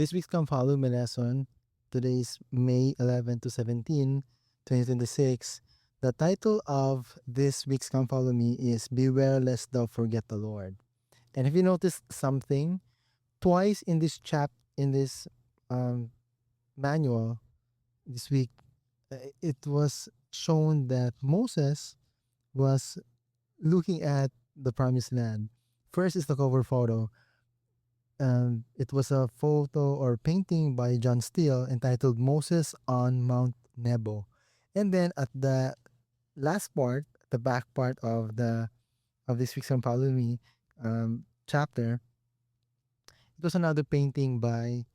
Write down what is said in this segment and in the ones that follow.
This week's Come Follow Me lesson, today is May 11 to 17, 2026. The title of this week's Come Follow Me is Beware Lest Thou Forget the Lord. And if you notice something, twice in this manual this week, it was shown that Moses was looking at the promised land. First is the cover photo. It was a photo or painting by John Steele entitled Moses on Mount Nebo. And then at the last part, the back part of this week's Come Follow Me chapter, it was another painting by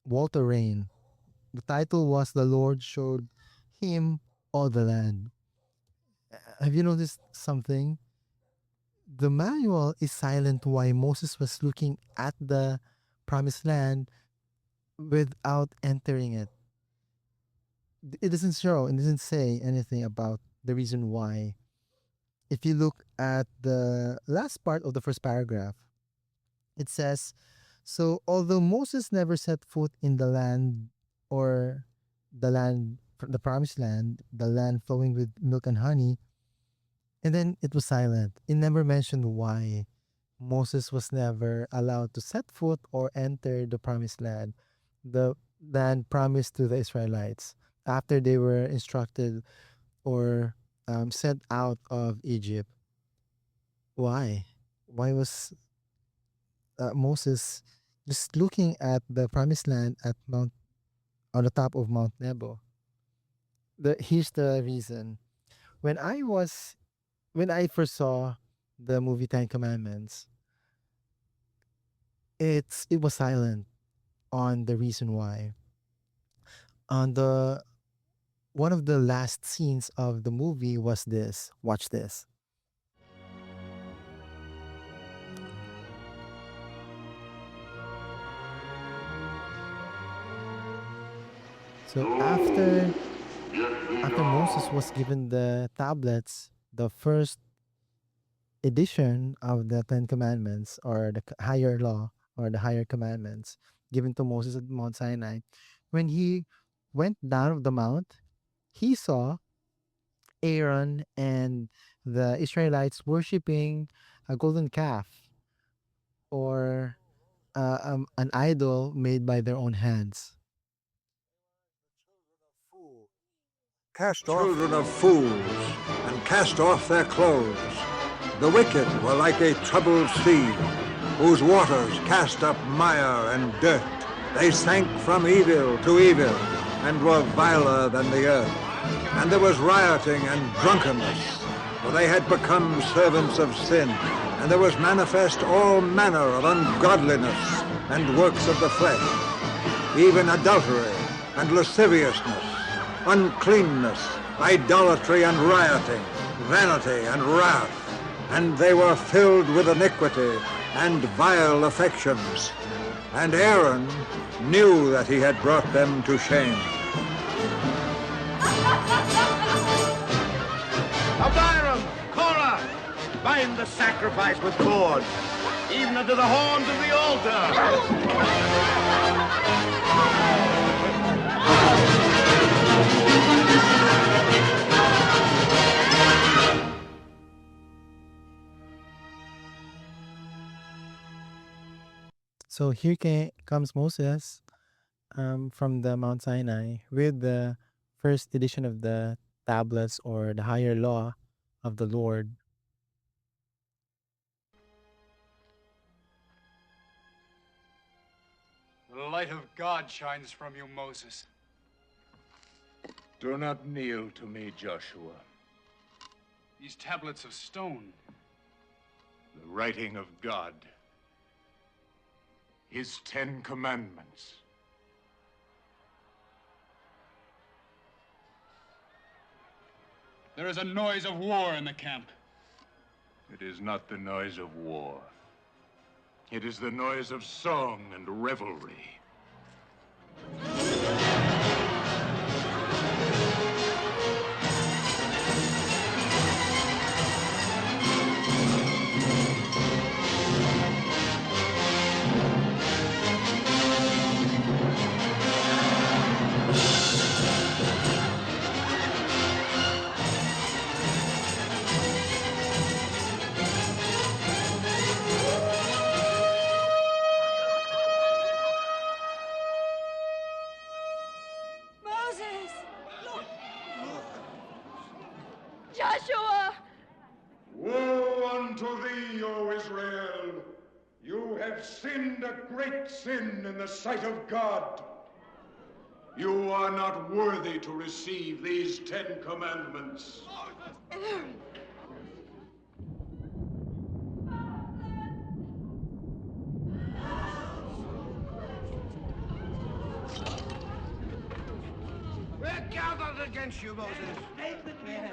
Walter Rain. The title was The Lord Showed Him All the Land. Have you noticed something? The manual is silent why Moses was looking at the promised land without entering it. It doesn't show, it doesn't say anything about the reason why. If you look at the last part of the first paragraph, it says, so although Moses never set foot in the land or the promised land, the land flowing with milk and honey, and then it was silent. It never mentioned why Moses was never allowed to set foot or enter the promised land, the land promised to the Israelites after they were instructed or sent out of Egypt. Why? Why was Moses just looking at the promised land on the top of Mount Nebo? Here's the reason. When I first saw the movie Ten Commandments, it was silent on the reason why. On one of the last scenes of the movie was this. Watch this. So after Moses was given the tablets, the first edition of the Ten Commandments or the higher law or the higher commandments given to Moses at Mount Sinai, when he went down of the mount, he saw Aaron and the Israelites worshiping a golden calf or an idol made by their own hands. Children of fools, and cast off their clothes. The wicked were like a troubled sea, whose waters cast up mire and dirt. They sank from evil to evil, and were viler than the earth. And there was rioting and drunkenness, for they had become servants of sin. And there was manifest all manner of ungodliness and works of the flesh, even adultery and lasciviousness, uncleanness, idolatry and rioting, vanity and wrath. And they were filled with iniquity and vile affections. And Aaron knew that he had brought them to shame. Abiram, Korah, bind the sacrifice with cords, even unto the horns of the altar. So here comes Moses from the Mount Sinai with the first edition of the tablets or the higher law of the Lord. The light of God shines from you, Moses. Do not kneel to me, Joshua. These tablets of stone. The writing of God. His 10 Commandments. There is a noise of war in the camp. It is not the noise of war. It is the noise of song and revelry. have sinned a great sin in the sight of God. You are not worthy to receive these 10 commandments. Aaron! We're gathered against you, Moses.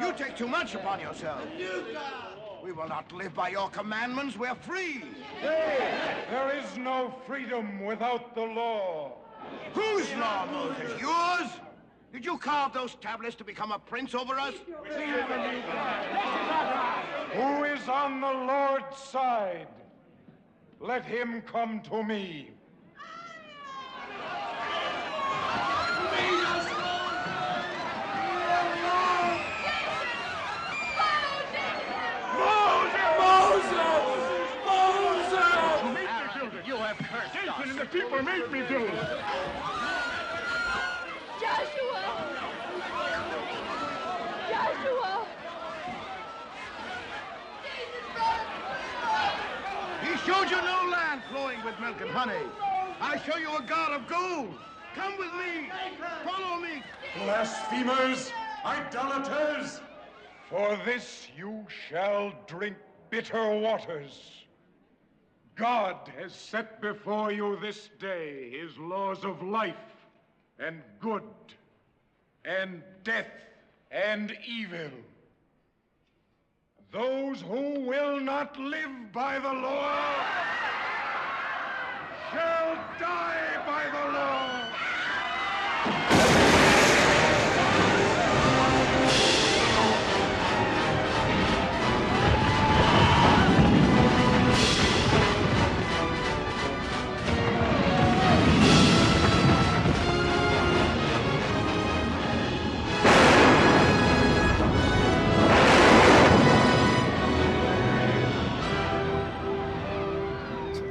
You take too much upon yourself. We will not live by your commandments. We're free. There is no freedom without the law. Whose law, Moses? Yours? Did you carve those tablets to become a prince over us? Who is on the Lord's side? Let him come to me. You have cursed us. And the people made me do it. Joshua! Joshua! He showed you no land flowing with milk and honey. I show you a God of gold. Come with me. Follow me. Blasphemers, idolaters, for this you shall drink bitter waters. God has set before you this day his laws of life and good and death and evil. Those who will not live by the law shall die by the law.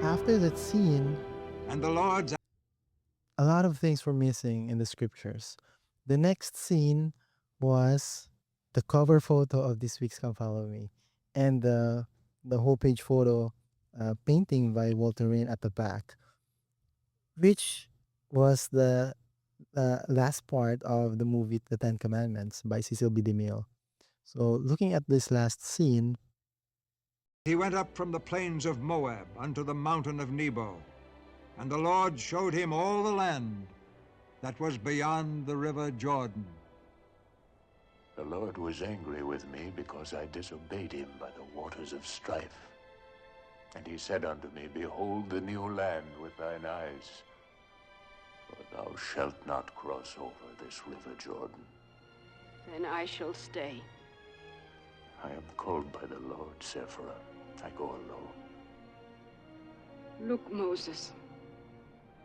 After that scene, And the Lord's a lot of things were missing in the scriptures. The next scene was the cover photo of this week's Come Follow Me, and the whole page photo painting by Walter Rain at the back, which was the last part of the movie The Ten Commandments by Cecil B. DeMille. So looking at this last scene, He went up from the plains of Moab unto the mountain of Nebo, and the Lord showed him all the land that was beyond the river Jordan. The Lord was angry with me because I disobeyed him by the waters of strife. And he said unto me, Behold the new land with thine eyes, for thou shalt not cross over this river Jordan. Then I shall stay. I am called by the Lord, Sephirah. I go alone. Look, Moses.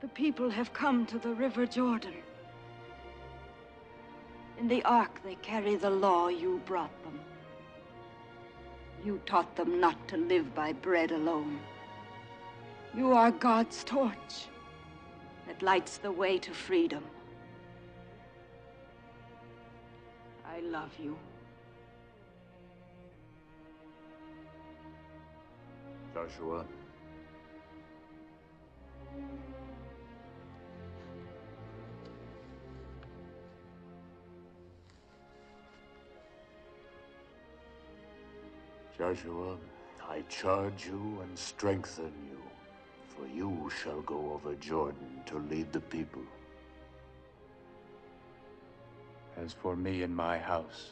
The people have come to the river Jordan. In the ark they carry the law you brought them. You taught them not to live by bread alone. You are God's torch that lights the way to freedom. I love you. Joshua, Joshua, I charge you and strengthen you, for you shall go over Jordan to lead the people. As for me and my house,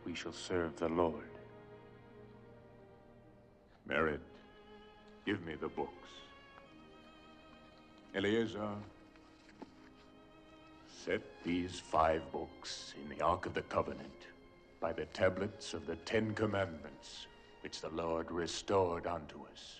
we shall serve the Lord. Merit, give me the books. Eleazar, set these 5 books in the Ark of the Covenant by the tablets of the 10 Commandments, which the Lord restored unto us.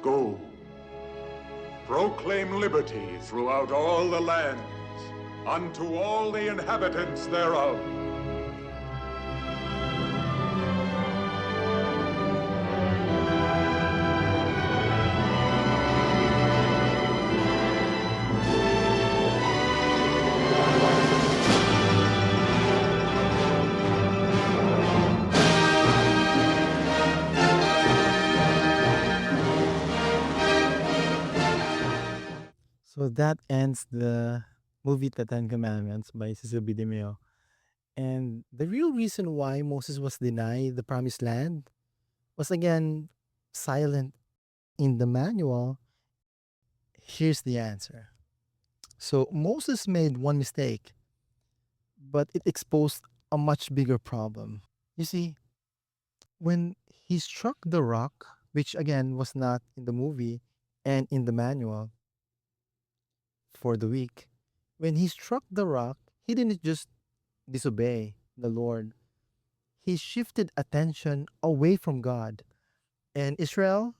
Go, proclaim liberty throughout all the lands, unto all the inhabitants thereof. So that ends the movie The Ten Commandments by Cecil B. DeMille. And the real reason why Moses was denied the promised land was again silent in the manual. Here's the answer. So Moses made one mistake, but it exposed a much bigger problem. You see, when he struck the rock, which again was not in the movie and in the manual for the week, when he struck the rock, he didn't just disobey the Lord, he shifted attention away from God. And Israel,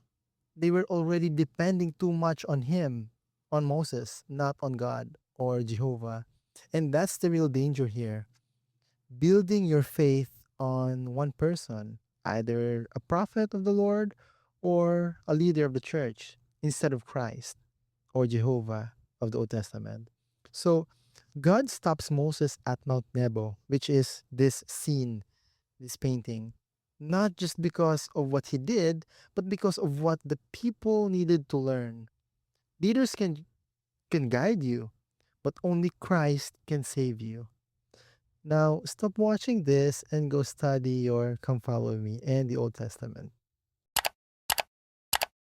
they were already depending too much on him, on Moses, not on God or Jehovah. And that's the real danger here. Building your faith on one person, either a prophet of the Lord or a leader of the church, instead of Christ or Jehovah of the Old Testament. So God stops Moses at Mount Nebo, which is this scene, this painting, not just because of what he did, but because of what the people needed to learn. Leaders can guide you, but only Christ can save you. Now, stop watching this and go study or come follow me and the Old Testament.